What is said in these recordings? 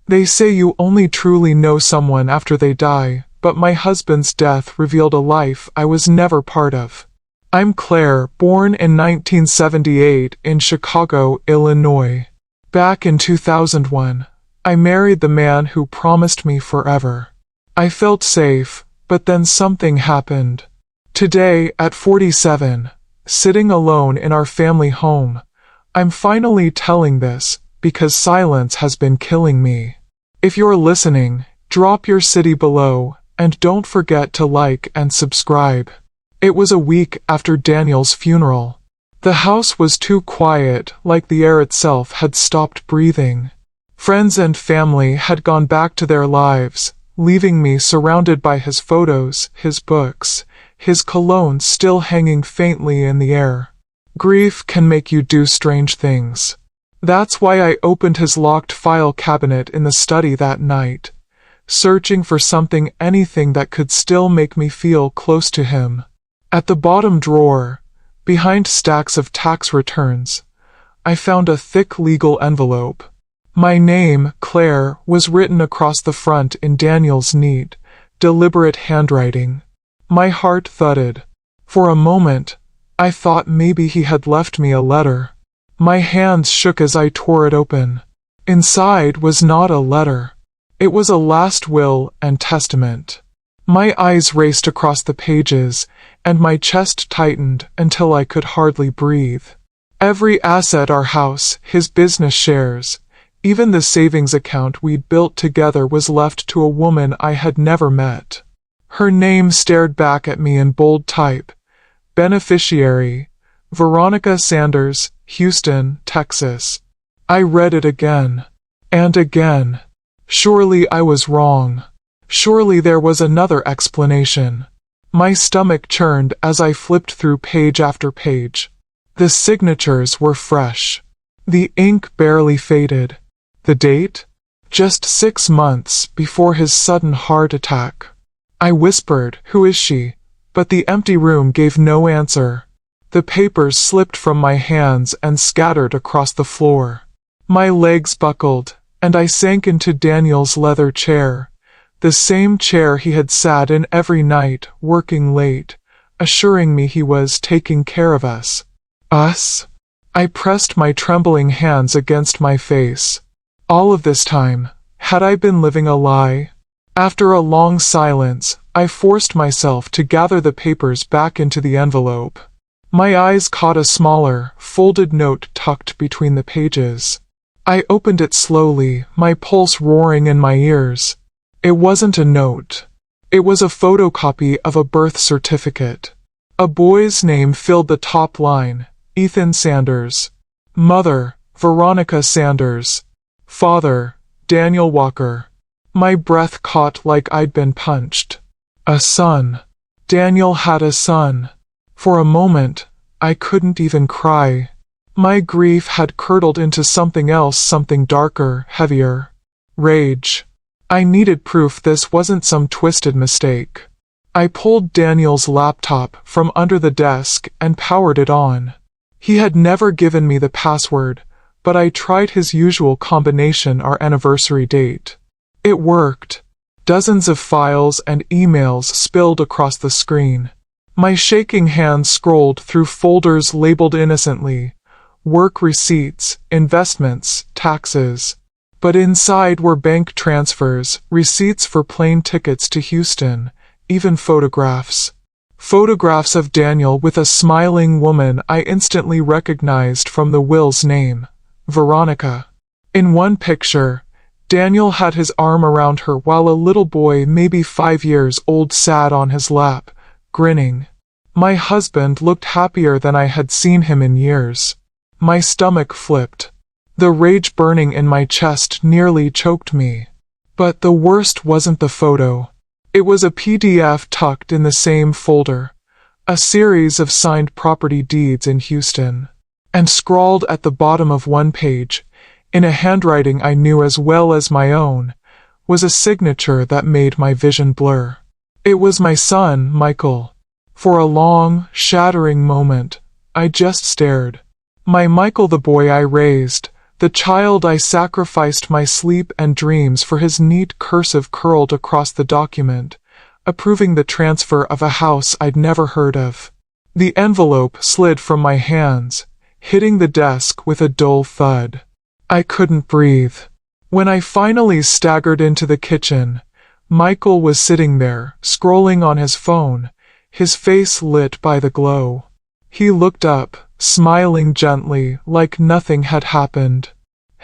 They say you only truly know someone after they die, but my husband's death revealed a life I was never part of. I'm Claire, born in 1978 in Chicago, Illinois. Back in 2001, I married the man who promised me forever. I felt safe, but then something happened. Today, at 47, sitting alone in our family home, I'm finally telling this because silence has been killing me. If you're listening, drop your city below, and don't forget to like and subscribe. It was a week after Daniel's funeral. The house was too quiet, like the air itself had stopped breathing. Friends and family had gone back to their lives, leaving me surrounded by his photos, his books, his cologne still hanging faintly in the air. Grief can make you do strange things. That's why I opened his locked file cabinet in the study that night, searching for anything that could still make me feel close to him. At the bottom drawer, behind stacks of tax returns, I found a thick legal envelope. My name, Claire, was written across the front in Daniel's neat, deliberate handwriting. My heart thudded. For a moment, I thought maybe he had left me a letter. My hands shook as I tore it open. Inside was not a letter. It was a last will and testament. My eyes raced across the pages, and my chest tightened until I could hardly breathe. Every asset, our house, his business shares, even the savings account we'd built together, was left to a woman I had never met. Her name stared back at me in bold type. Beneficiary, Veronica Sanders, Houston, Texas. I read it again. And again. Surely I was wrong. Surely there was another explanation. My stomach churned as I flipped through page after page. The signatures were fresh. The ink barely faded. The date? Just 6 months before his sudden heart attack. I whispered, "Who is she?" But the empty room gave no answer. The papers slipped from my hands and scattered across the floor. My legs buckled, and I sank into Daniel's leather chair, the same chair he had sat in every night, working late, assuring me he was taking care of us. Us? I pressed my trembling hands against my face. All of this time, had I been living a lie? After a long silence, I forced myself to gather the papers back into the envelope. My eyes caught a smaller, folded note tucked between the pages. I opened it slowly, my pulse roaring in my ears. It wasn't a note. It was a photocopy of a birth certificate. A boy's name filled the top line, Ethan Sanders. Mother, Veronica Sanders. Father, Daniel Walker. My breath caught like I'd been punched. A son. Daniel had a son. For a moment, I couldn't even cry. My grief had curdled into something else, something darker, heavier. Rage. I needed proof this wasn't some twisted mistake. I pulled Daniel's laptop from under the desk and powered it on. He had never given me the password, but I tried his usual combination, our anniversary date. It worked. Dozens of files and emails spilled across the screen. My shaking hands scrolled through folders labeled innocently, work receipts, investments, taxes. But inside were bank transfers, receipts for plane tickets to Houston, even photographs. Photographs of Daniel with a smiling woman I instantly recognized from the will's name, Veronica. In one picture, Daniel had his arm around her while a little boy, maybe 5 years old, sat on his lap, grinning. My husband looked happier than I had seen him in years. My stomach flipped. The rage burning in my chest nearly choked me. But the worst wasn't the photo. It was a PDF tucked in the same folder. A series of signed property deeds in Houston. And scrawled at the bottom of one page, in a handwriting I knew as well as my own, was a signature that made my vision blur. It was my son, Michael. For a long, shattering moment, I just stared. My Michael, the boy I raised, The child I sacrificed my sleep and dreams for. His neat cursive curled across the document, approving the transfer of a house I'd never heard of. The envelope slid from my hands, hitting the desk with a dull thud. I couldn't breathe. When I finally staggered into the kitchen, Michael was sitting there, scrolling on his phone, his face lit by the glow. He looked up, smiling gently, like nothing had happened.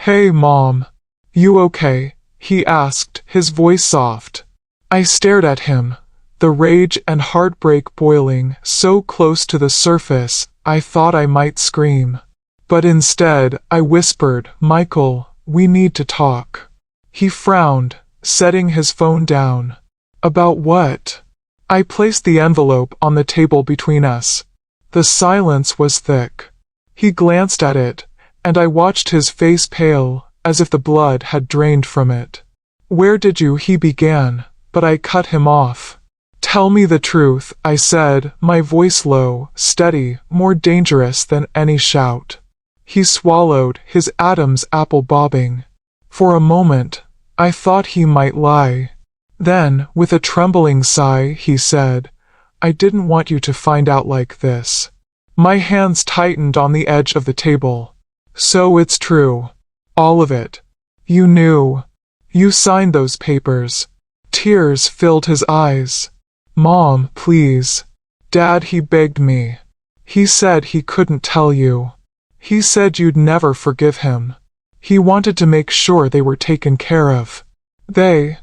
"Hey, Mom. You okay?" he asked, his voice soft. I stared at him, the rage and heartbreak boiling so close to the surface I thought I might scream. But instead, I whispered, "Michael, we need to talk." He frowned, setting his phone down. "About what?" I placed the envelope on the table between us. The silence was thick. He glanced at it, and I watched his face pale, as if the blood had drained from it. "Where did you?" he began, but I cut him off. "Tell me the truth," I said, my voice low, steady, more dangerous than any shout. He swallowed, his Adam's apple bobbing. For a moment, I thought he might lie. Then, with a trembling sigh, he said, "I didn't want you to find out like this." My hands tightened on the edge of the table. "So it's true. All of it. You knew. You signed those papers." Tears filled his eyes. "Mom, please." "Dad," he begged me. "He said he couldn't tell you. He said you'd never forgive him. He wanted to make sure they were taken care of." "They?"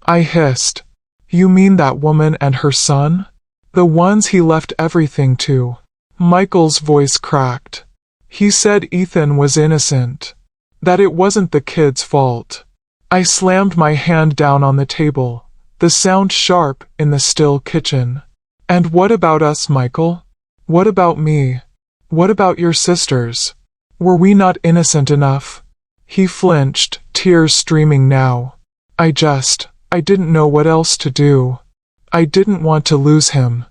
I hissed. "You mean that woman and her son? The ones he left everything to?" Michael's voice cracked. He said Ethan was innocent. That it wasn't the kid's fault. I slammed my hand down on the table, the sound sharp in the still kitchen. "And what about us, Michael? What about me? What about your sisters? Were we not innocent enough?" He flinched, tears streaming now. I didn't know what else to do. I didn't want to lose him.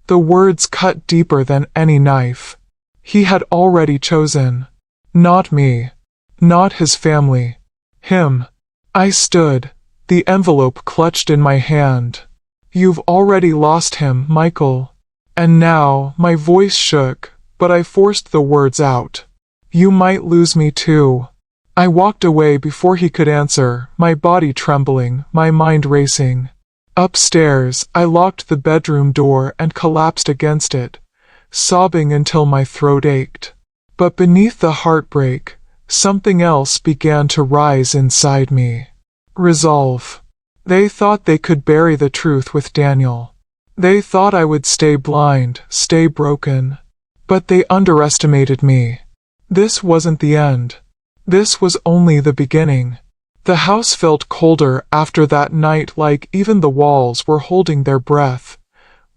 The words cut deeper than any knife. He had already chosen. Not me. Not his family. Him. I stood, the envelope clutched in my hand. "You've already lost him, Michael." And now, my voice shook, but I forced the words out. "You might lose me too." I walked away before he could answer, my body trembling, my mind racing. Upstairs, I locked the bedroom door and collapsed against it, sobbing until my throat ached. But beneath the heartbreak, something else began to rise inside me. Resolve. They thought they could bury the truth with Daniel. They thought I would stay blind, stay broken. But they underestimated me. This wasn't the end. This was only the beginning. The house felt colder after that night, like even the walls were holding their breath,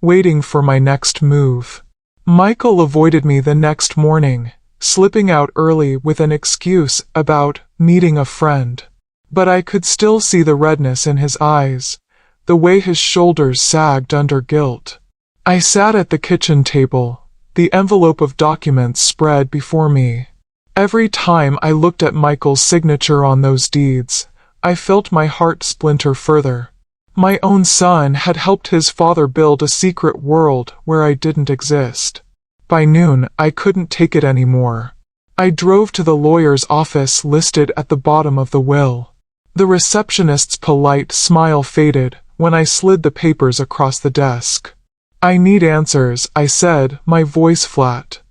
waiting for my next move. Michael avoided me the next morning, slipping out early with an excuse about meeting a friend. But I could still see the redness in his eyes, the way his shoulders sagged under guilt. I sat at the kitchen table, the envelope of documents spread before me. Every time I looked at Michael's signature on those deeds, I felt my heart splinter further. My own son had helped his father build a secret world where I didn't exist. By noon, I couldn't take it anymore. I drove to the lawyer's office listed at the bottom of the will. The receptionist's polite smile faded when I slid the papers across the desk. "I need answers," I said, my voice flat.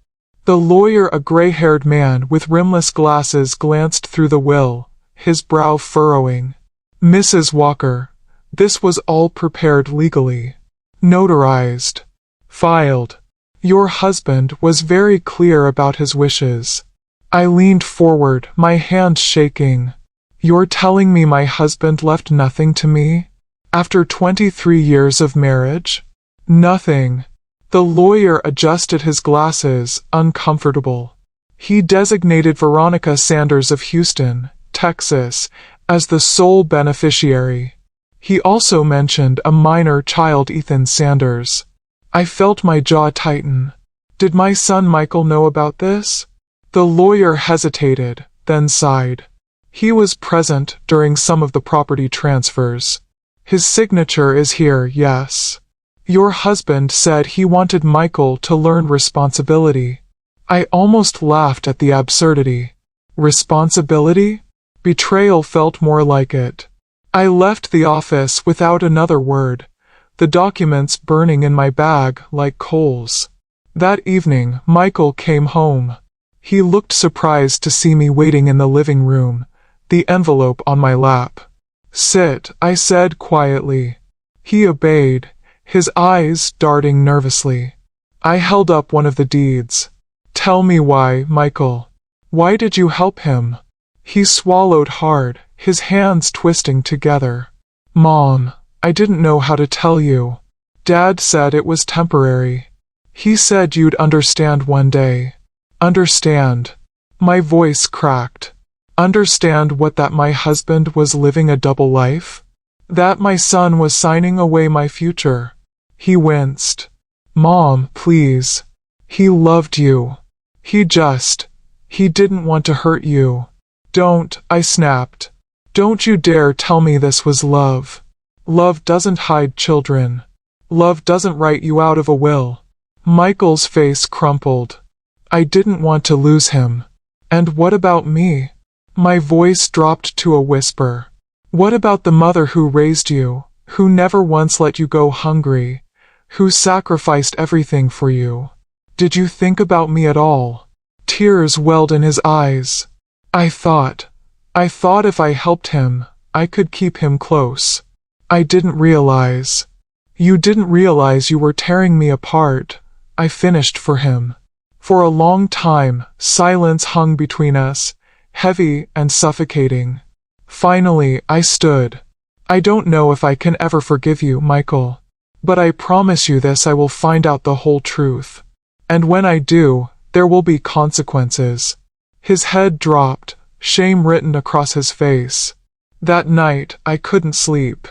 The lawyer, a gray-haired man with rimless glasses, glanced through the will, his brow furrowing. "Mrs. Walker, this was all prepared legally. Notarized. Filed. Your husband was very clear about his wishes." I leaned forward, my hands shaking. "You're telling me my husband left nothing to me? After 23 years of marriage? Nothing." The lawyer adjusted his glasses, uncomfortable. He designated Veronica Sanders of Houston, Texas, as the sole beneficiary. He also mentioned a minor child, Ethan Sanders. I felt my jaw tighten. Did my son Michael know about this? The lawyer hesitated, then sighed. He was present during some of the property transfers. His signature is here, yes. Your husband said he wanted Michael to learn responsibility. I almost laughed at the absurdity. Responsibility? Betrayal felt more like it. I left the office without another word, the documents burning in my bag like coals. That evening, Michael came home. He looked surprised to see me waiting in the living room, the envelope on my lap. Sit, I said quietly. He obeyed, his eyes darting nervously. I held up one of the deeds. Tell me why, Michael. Why did you help him? He swallowed hard, his hands twisting together. Mom, I didn't know how to tell you. Dad said it was temporary. He said you'd understand one day. Understand. My voice cracked. Understand what, that my husband was living a double life? That my son was signing away my future? He winced. Mom, please. He loved you. He didn't want to hurt you. Don't, I snapped. Don't you dare tell me this was love. Love doesn't hide children. Love doesn't write you out of a will. Michael's face crumpled. I didn't want to lose him. And what about me? My voice dropped to a whisper. What about the mother who raised you, who never once let you go hungry, who sacrificed everything for you? Did you think about me at all? Tears welled in his eyes. I thought if I helped him, I could keep him close. I didn't realize. You didn't realize you were tearing me apart. I finished for him. For a long time, silence hung between us, heavy and suffocating. Finally, I stood. I don't know if I can ever forgive you, Michael. But I promise you this, I will find out the whole truth. And when I do, there will be consequences. His head dropped, shame written across his face. That night, I couldn't sleep.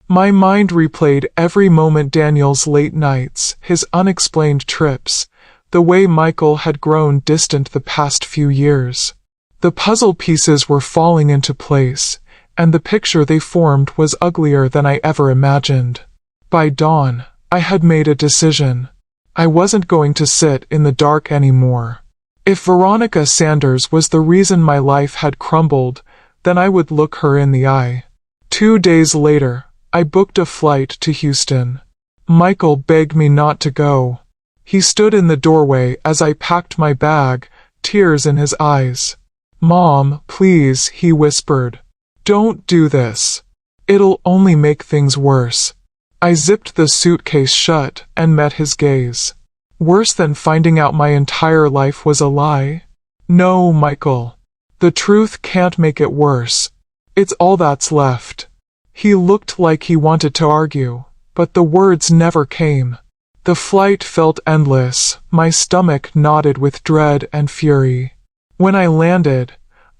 My mind replayed every moment, Daniel's late nights, his unexplained trips, the way Michael had grown distant the past few years. The puzzle pieces were falling into place, and the picture they formed was uglier than I ever imagined. By dawn, I had made a decision. I wasn't going to sit in the dark anymore. If Veronica Sanders was the reason my life had crumbled, then I would look her in the eye. 2 days later, I booked a flight to Houston. Michael begged me not to go. He stood in the doorway as I packed my bag, tears in his eyes. Mom, please, he whispered. Don't do this. It'll only make things worse. I zipped the suitcase shut and met his gaze. Worse than finding out my entire life was a lie? No, Michael. The truth can't make it worse. It's all that's left. He looked like he wanted to argue, but the words never came. The flight felt endless, my stomach knotted with dread and fury. When I landed,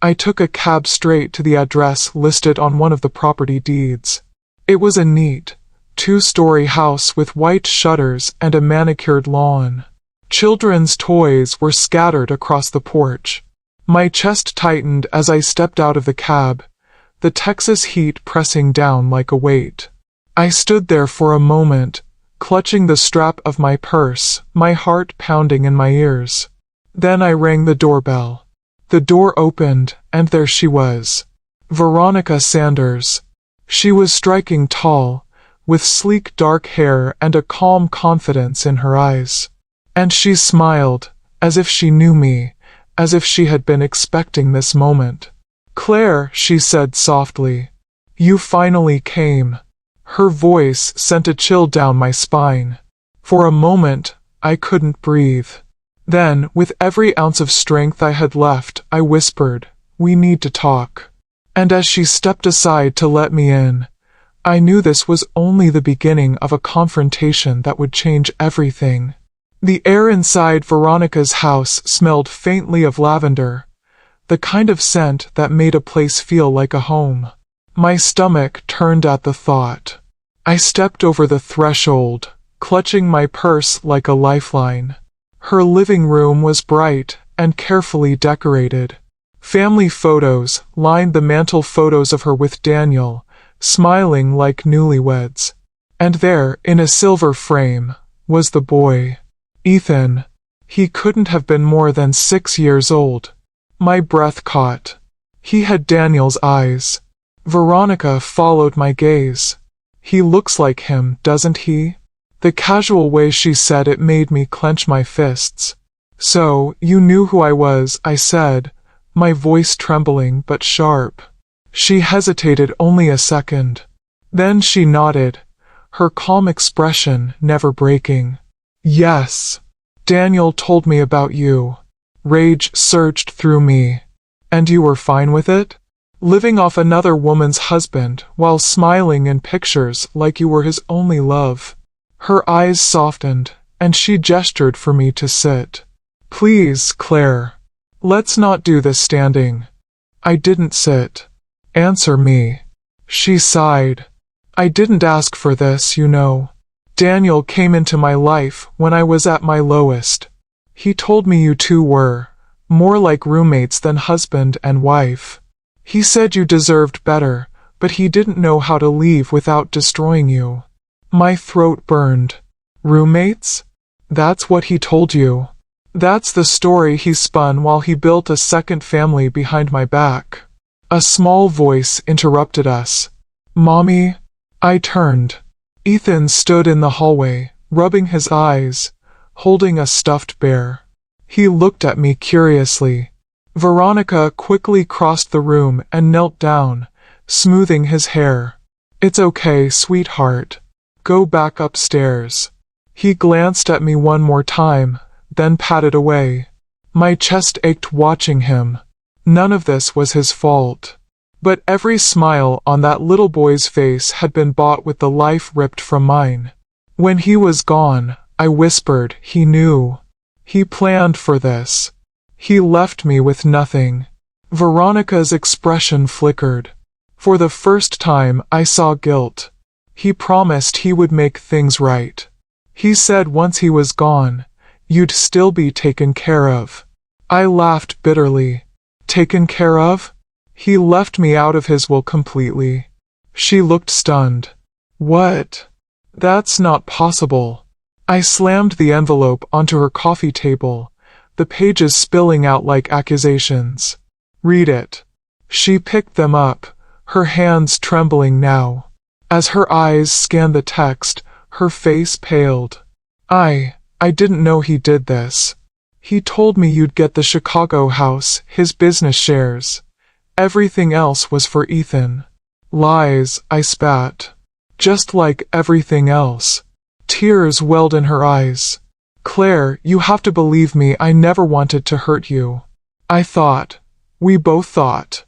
I took a cab straight to the address listed on one of the property deeds. It was a neat, 2-story house with white shutters and a manicured lawn. Children's toys were scattered across the porch. My chest tightened as I stepped out of the cab, the Texas heat pressing down like a weight. I stood there for a moment, clutching the strap of my purse, my heart pounding in my ears. Then I rang the doorbell. The door opened, and there she was. Veronica Sanders. She was striking tall, with sleek dark hair and a calm confidence in her eyes. And she smiled, as if she knew me, as if she had been expecting this moment. Claire, she said softly. You finally came. Her voice sent a chill down my spine. For a moment, I couldn't breathe. Then, with every ounce of strength I had left, I whispered, We need to talk. And as she stepped aside to let me in, I knew this was only the beginning of a confrontation that would change everything. The air inside Veronica's house smelled faintly of lavender, the kind of scent that made a place feel like a home. My stomach turned at the thought. I stepped over the threshold, clutching my purse like a lifeline. Her living room was bright and carefully decorated. Family photos lined the mantel, photos of her with Daniel, smiling like newlyweds. And there, in a silver frame, was the boy. Ethan. He couldn't have been more than 6 years old. My breath caught. He had Daniel's eyes. Veronica followed my gaze. He looks like him, doesn't he? The casual way she said it made me clench my fists. So, you knew who I was, I said, my voice trembling but sharp. She hesitated only a second. Then she nodded, her calm expression never breaking. Yes. Daniel told me about you. Rage surged through me. And you were fine with it? Living off another woman's husband while smiling in pictures like you were his only love. Her eyes softened, and she gestured for me to sit. Please, Claire. Let's not do this standing. I didn't sit. Answer me. She sighed. I didn't ask for this, you know. Daniel came into my life when I was at my lowest. He told me you two were more like roommates than husband and wife. He said you deserved better, but he didn't know how to leave without destroying you. My throat burned. Roommates? That's what he told you. That's the story he spun while he built a second family behind my back. A small voice interrupted us. Mommy? I turned. Ethan stood in the hallway, rubbing his eyes, holding a stuffed bear. He looked at me curiously. Veronica quickly crossed the room and knelt down, smoothing his hair. It's okay, sweetheart. Go back upstairs. He glanced at me one more time, then patted away. My chest ached watching him. None of this was his fault. But every smile on that little boy's face had been bought with the life ripped from mine. When he was gone, I whispered, he knew. He planned for this. He left me with nothing. Veronica's expression flickered. For the first time, I saw guilt. He promised he would make things right. He said once he was gone, you'd still be taken care of. I laughed bitterly. Taken care of? He left me out of his will completely. She looked stunned. What? That's not possible. I slammed the envelope onto her coffee table, the pages spilling out like accusations. Read it. She picked them up, her hands trembling now. As her eyes scanned the text, her face paled. I didn't know he did this. He told me you'd get the Chicago house, his business shares. Everything else was for Ethan. Lies, I spat. Just like everything else. Tears welled in her eyes. Claire, you have to believe me, I never wanted to hurt you. I thought. We both thought.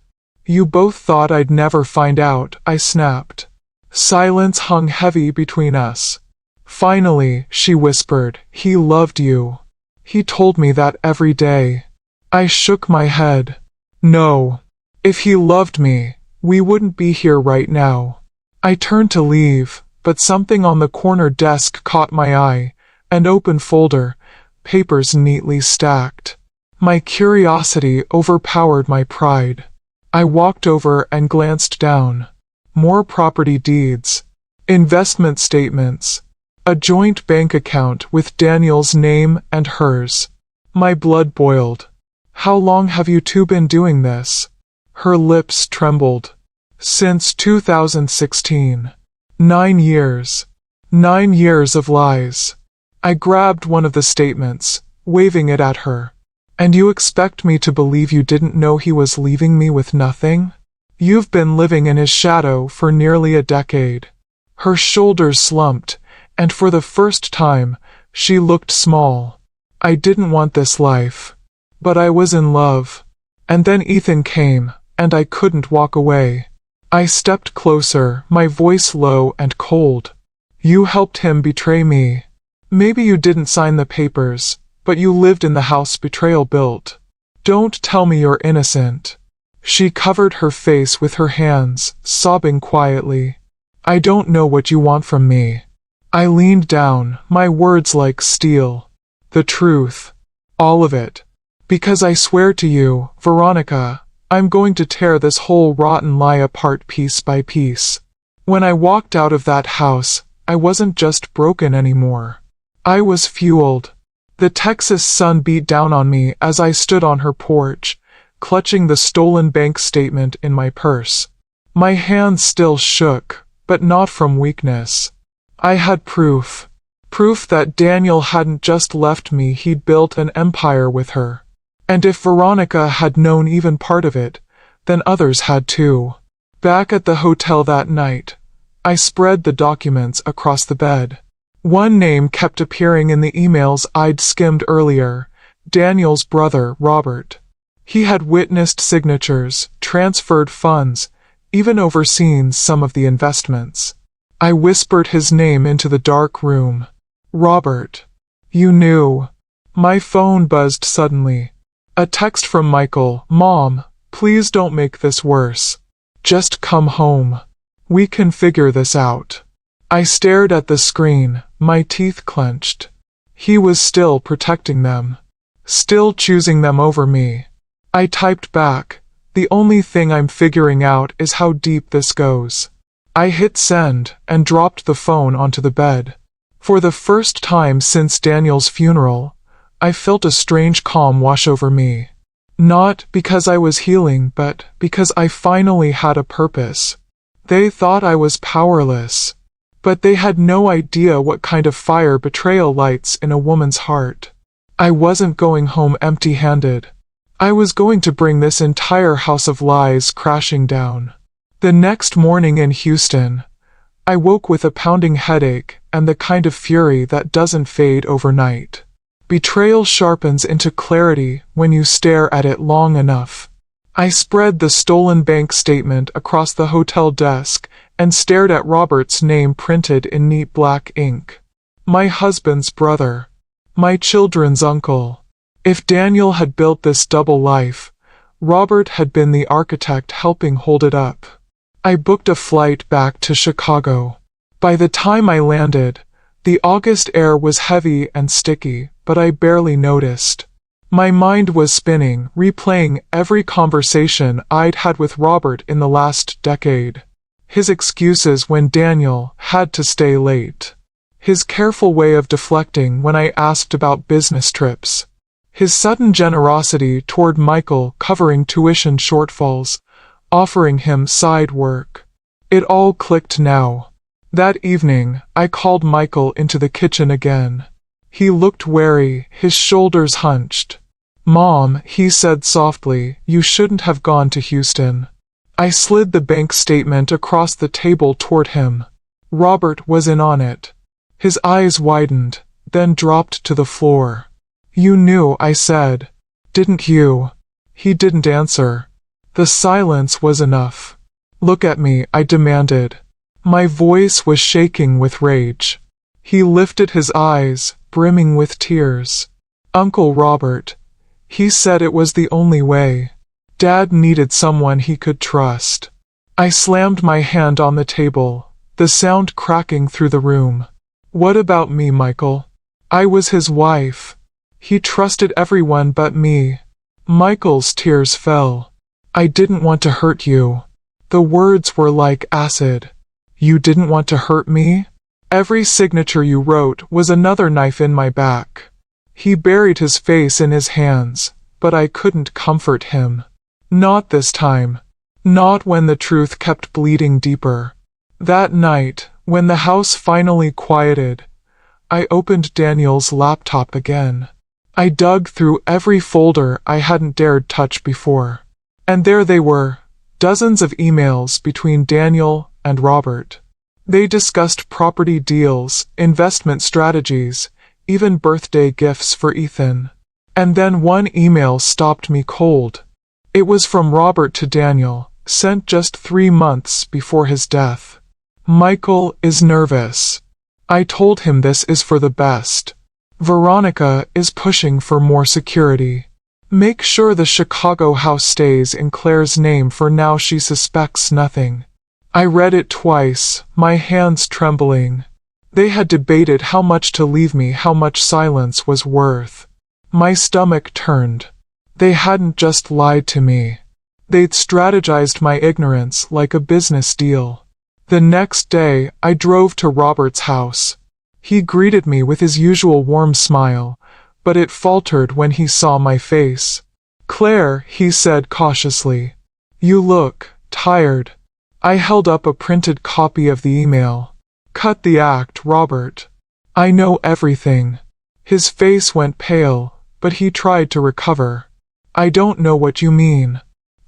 You both thought I'd never find out, I snapped. Silence hung heavy between us. Finally, she whispered, he loved you. He told me that every day. I shook my head. No. If he loved me, we wouldn't be here right now. I turned to leave, but something on the corner desk caught my eye, an open folder, papers neatly stacked. My curiosity overpowered my pride. I walked over and glanced down. More property deeds. Investment statements. A joint bank account with Daniel's name and hers. My blood boiled. How long have you two been doing this? Her lips trembled. Since 2016. 9 years. 9 years of lies. I grabbed one of the statements, waving it at her. And you expect me to believe you didn't know he was leaving me with nothing? You've been living in his shadow for nearly a decade. Her shoulders slumped, and for the first time, she looked small. I didn't want this life. But I was in love. And then Ethan came, and I couldn't walk away. I stepped closer, my voice low and cold. You helped him betray me. Maybe you didn't sign the papers, but you lived in the house betrayal built. Don't tell me you're innocent. She covered her face with her hands, sobbing quietly. I don't know what you want from me. I leaned down, my words like steel. The truth. All of it. Because I swear to you, Veronica, I'm going to tear this whole rotten lie apart piece by piece. When I walked out of that house, I wasn't just broken anymore. I was fueled. The Texas sun beat down on me as I stood on her porch, clutching the stolen bank statement in my purse. My hands still shook, but not from weakness. I had proof. Proof that Daniel hadn't just left me, he'd built an empire with her. And if Veronica had known even part of it, then others had too. Back at the hotel that night, I spread the documents across the bed. One name kept appearing in the emails I'd skimmed earlier, Daniel's brother, Robert. He had witnessed signatures, transferred funds, even overseen some of the investments. I whispered his name into the dark room. Robert. You knew. My phone buzzed suddenly. A text from Michael. Mom, please don't make this worse. Just come home. We can figure this out. I stared at the screen, my teeth clenched. He was still protecting them. Still choosing them over me. I typed back, the only thing I'm figuring out is how deep this goes. I hit send and dropped the phone onto the bed. For the first time since Daniel's funeral, I felt a strange calm wash over me. Not because I was healing, but because I finally had a purpose. They thought I was powerless, but they had no idea what kind of fire betrayal lights in a woman's heart. I wasn't going home empty-handed. I was going to bring this entire house of lies crashing down. The next morning in Houston, I woke with a pounding headache and the kind of fury that doesn't fade overnight. Betrayal sharpens into clarity when you stare at it long enough. I spread the stolen bank statement across the hotel desk and stared at Robert's name printed in neat black ink. My husband's brother. My children's uncle. If Daniel had built this double life, Robert had been the architect helping hold it up. I booked a flight back to Chicago. By the time I landed, the August air was heavy and sticky, but I barely noticed. My mind was spinning, replaying every conversation I'd had with Robert in the last decade. His excuses when Daniel had to stay late. His careful way of deflecting when I asked about business trips. His sudden generosity toward Michael covering tuition shortfalls, offering him side work. It all clicked now. That evening, I called Michael into the kitchen again. He looked wary, his shoulders hunched. Mom, he said softly, you shouldn't have gone to Houston. I slid the bank statement across the table toward him. Robert was in on it. His eyes widened, then dropped to the floor. You knew, I said. Didn't you? He didn't answer. The silence was enough. Look at me, I demanded. My voice was shaking with rage. He lifted his eyes, brimming with tears. Uncle Robert. He said it was the only way. Dad needed someone he could trust. I slammed my hand on the table, the sound cracking through the room. What about me, Michael? I was his wife. He trusted everyone but me. Michael's tears fell. I didn't want to hurt you. The words were like acid. You didn't want to hurt me? Every signature you wrote was another knife in my back. He buried his face in his hands, but I couldn't comfort him. Not this time. Not when the truth kept bleeding deeper. That night, when the house finally quieted, I opened Daniel's laptop again. I dug through every folder I hadn't dared touch before. And there they were, dozens of emails between Daniel and Robert. They discussed property deals, investment strategies, even birthday gifts for Ethan. And then one email stopped me cold. It was from Robert to Daniel, sent just 3 months before his death. Michael is nervous. I told him this is for the best. Veronica is pushing for more security. Make sure the Chicago house stays in Claire's name for now. She suspects nothing. I read it twice, my hands trembling. They had debated how much to leave me, how much silence was worth. My stomach turned. They hadn't just lied to me. They'd strategized my ignorance like a business deal. The next day, I drove to Robert's house. He greeted me with his usual warm smile, but it faltered when he saw my face. "Claire," he said cautiously. "You look tired." I held up a printed copy of the email. "Cut the act, Robert. I know everything." His face went pale, but he tried to recover. "I don't know what you mean."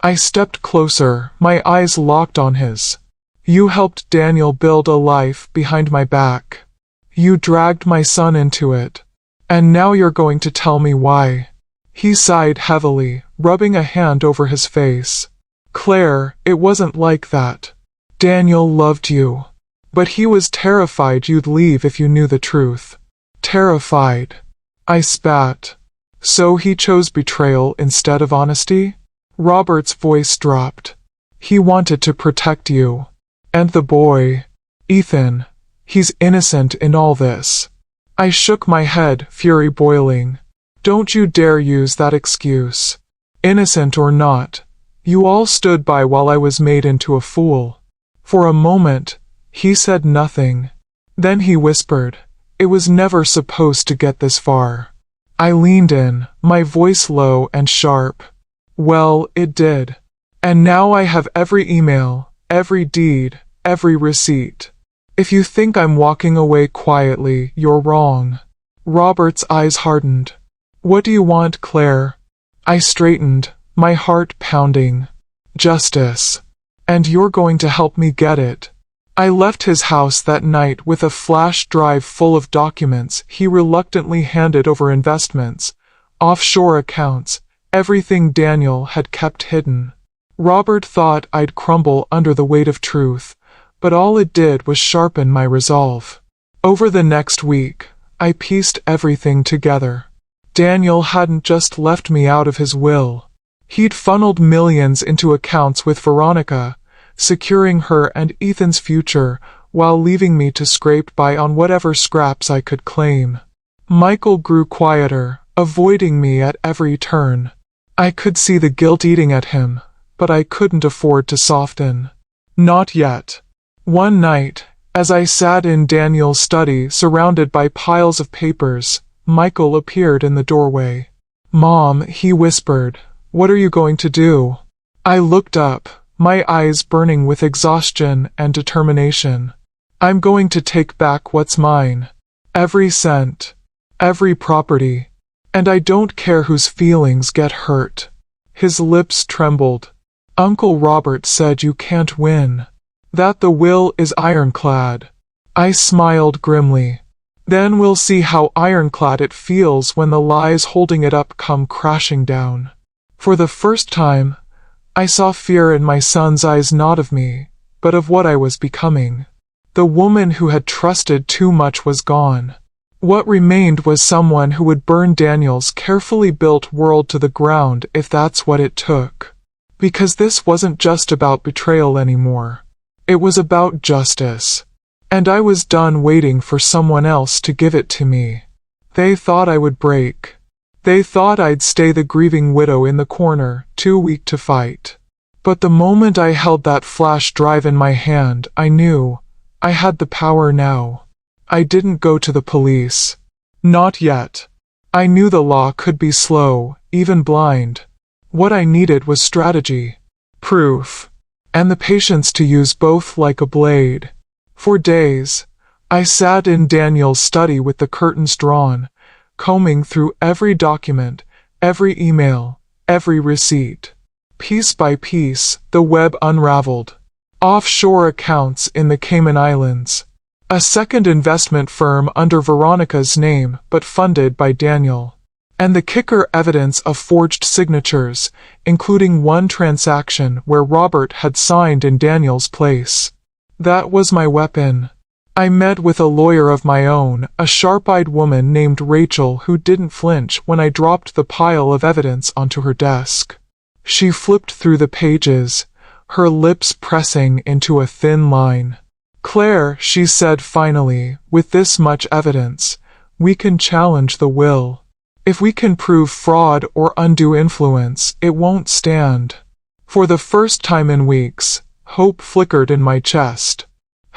I stepped closer, my eyes locked on his. "You helped Daniel build a life behind my back. You dragged my son into it. And now you're going to tell me why." He sighed heavily, rubbing a hand over his face. "Claire, it wasn't like that. Daniel loved you. But he was terrified you'd leave if you knew the truth." "Terrified?" I spat. "So he chose betrayal instead of honesty?" Robert's voice dropped. "He wanted to protect you. And the boy, Ethan, he's innocent in all this." I shook my head, fury boiling. "Don't you dare use that excuse. Innocent or not, you all stood by while I was made into a fool." For a moment, he said nothing. Then he whispered, "It was never supposed to get this far." I leaned in, my voice low and sharp. "Well, it did. And now I have every email, every deed, every receipt. If you think I'm walking away quietly, you're wrong." Robert's eyes hardened. "What do you want, Claire?" I straightened, my heart pounding. "Justice. And you're going to help me get it." I left his house that night with a flash drive full of documents he reluctantly handed over: investments, offshore accounts, everything Daniel had kept hidden. Robert thought I'd crumble under the weight of truth, but all it did was sharpen my resolve. Over the next week, I pieced everything together. Daniel hadn't just left me out of his will. He'd funneled millions into accounts with Veronica, securing her and Ethan's future while leaving me to scrape by on whatever scraps I could claim. Michael grew quieter, avoiding me at every turn. I could see the guilt eating at him, but I couldn't afford to soften. Not yet. One night, as I sat in Daniel's study surrounded by piles of papers, Michael appeared in the doorway. "Mom," he whispered, "what are you going to do?" I looked up, my eyes burning with exhaustion and determination. "I'm going to take back what's mine. Every cent. Every property. And I don't care whose feelings get hurt." His lips trembled. "Uncle Robert said you can't win. That the will is ironclad." I smiled grimly. "Then we'll see how ironclad it feels when the lies holding it up come crashing down." For the first time, I saw fear in my son's eyes, not of me, but of what I was becoming. The woman who had trusted too much was gone. What remained was someone who would burn Daniel's carefully built world to the ground if that's what it took. Because this wasn't just about betrayal anymore. It was about justice. And I was done waiting for someone else to give it to me. They thought I would break. They thought I'd stay the grieving widow in the corner, too weak to fight. But the moment I held that flash drive in my hand, I knew I had the power now. I didn't go to the police. Not yet. I knew the law could be slow, even blind. What I needed was strategy, proof, and the patience to use both like a blade. For days, I sat in Daniel's study with the curtains drawn, combing through every document, every email, every receipt. Piece by piece, the web unraveled. Offshore accounts in the Cayman Islands. A second investment firm under Veronica's name but funded by Daniel. And the kicker: evidence of forged signatures, including one transaction where Robert had signed in Daniel's place. That was my weapon. I met with a lawyer of my own, a sharp-eyed woman named Rachel who didn't flinch when I dropped the pile of evidence onto her desk. She flipped through the pages, her lips pressing into a thin line. "Claire," she said finally, "with this much evidence, we can challenge the will. If we can prove fraud or undue influence, it won't stand." For the first time in weeks, hope flickered in my chest.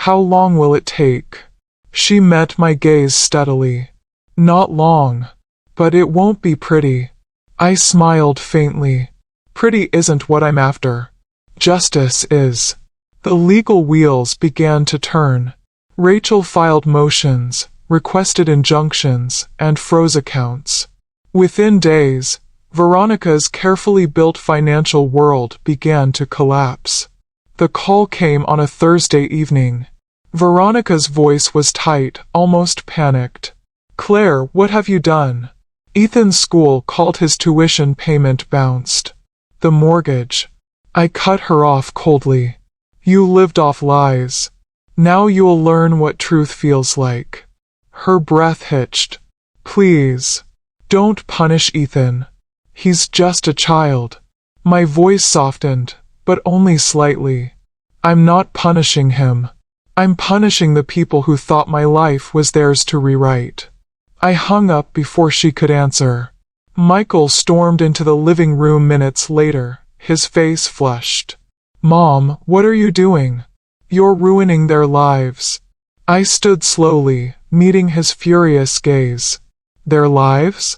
How long will it take? She met my gaze steadily. Not long. But it won't be pretty. I smiled faintly. Pretty isn't what I'm after. Justice is. The legal wheels began to turn. Rachel filed motions, requested injunctions, and froze accounts. Within days, Veronica's carefully built financial world began to collapse. The call came on a Thursday evening. Veronica's voice was tight, almost panicked. "Claire, what have you done?" Ethan's school called his tuition payment bounced. The mortgage. I cut her off coldly. "You lived off lies. Now you'll learn what truth feels like." Her breath hitched. "Please. Don't punish Ethan. He's just a child." My voice softened, but only slightly. "I'm not punishing him. I'm punishing the people who thought my life was theirs to rewrite." I hung up before she could answer. Michael stormed into the living room minutes later, his face flushed. "Mom, what are you doing? You're ruining their lives." I stood slowly, meeting his furious gaze. "Their lives?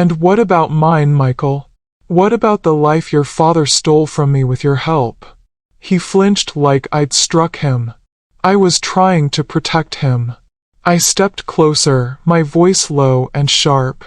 And what about mine, Michael? What about the life your father stole from me with your help?" He flinched like I'd struck him. I was trying to protect him. I stepped closer, my voice low and sharp.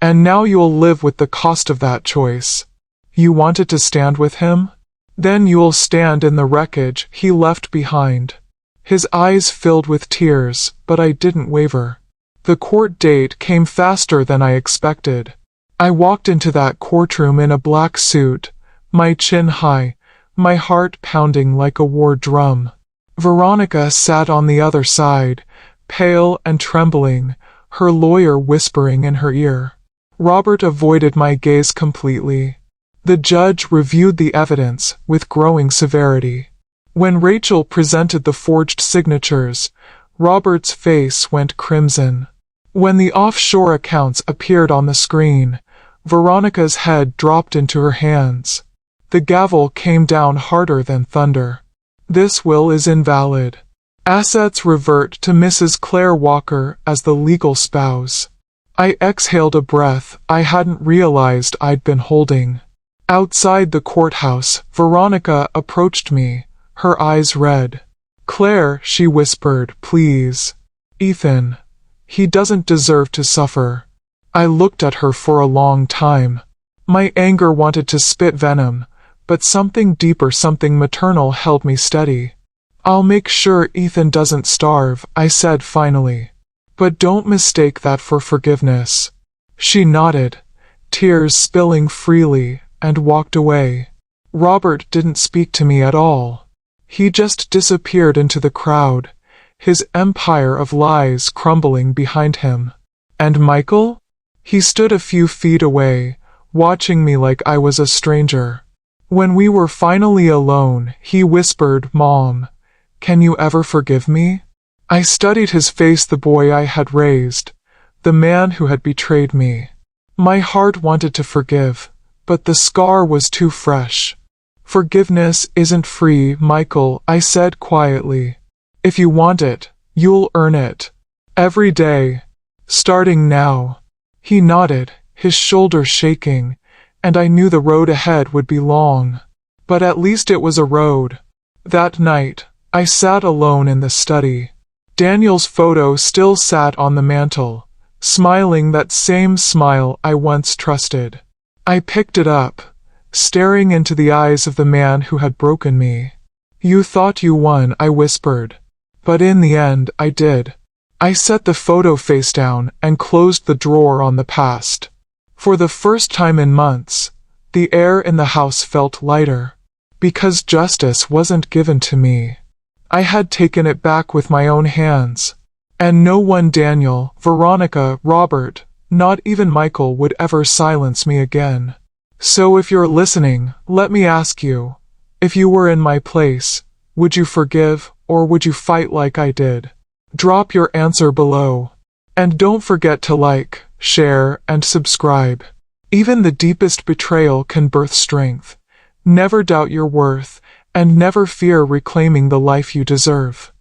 "And now you'll live with the cost of that choice. You wanted to stand with him? Then you'll stand in the wreckage he left behind." His eyes filled with tears, but I didn't waver. The court date came faster than I expected. I walked into that courtroom in a black suit, my chin high, my heart pounding like a war drum. Veronica sat on the other side, pale and trembling, her lawyer whispering in her ear. Robert avoided my gaze completely. The judge reviewed the evidence with growing severity. When Rachel presented the forged signatures, Robert's face went crimson. When the offshore accounts appeared on the screen, Veronica's head dropped into her hands. The gavel came down harder than thunder. "This will is invalid. Assets revert to Mrs. Claire Walker as the legal spouse." I exhaled a breath I hadn't realized I'd been holding. Outside the courthouse, Veronica approached me, her eyes red. "Claire," she whispered, "please. Ethan. He doesn't deserve to suffer." I looked at her for a long time. My anger wanted to spit venom, but something deeper, something maternal held me steady. "I'll make sure Ethan doesn't starve," I said finally. "But don't mistake that for forgiveness." She nodded, tears spilling freely, and walked away. Robert didn't speak to me at all. He just disappeared into the crowd, his empire of lies crumbling behind him. And Michael? He stood a few feet away, watching me like I was a stranger. When we were finally alone, he whispered, "Mom, can you ever forgive me?" I studied his face, the boy I had raised, the man who had betrayed me. My heart wanted to forgive, but the scar was too fresh. "Forgiveness isn't free, Michael," I said quietly. "If you want it, you'll earn it. Every day. Starting now." He nodded, his shoulders shaking, and I knew the road ahead would be long. But at least it was a road. That night, I sat alone in the study. Daniel's photo still sat on the mantel, smiling that same smile I once trusted. I picked it up, staring into the eyes of the man who had broken me. "You thought you won," I whispered. "But in the end, I did." I set the photo face down and closed the drawer on the past. For the first time in months, the air in the house felt lighter. Because justice wasn't given to me. I had taken it back with my own hands. And no one, Daniel, Veronica, Robert, not even Michael, would ever silence me again. So if you're listening, let me ask you, if you were in my place, would you forgive, or would you fight like I did? Drop your answer below. And don't forget to like, share, and subscribe. Even the deepest betrayal can birth strength. Never doubt your worth, and never fear reclaiming the life you deserve.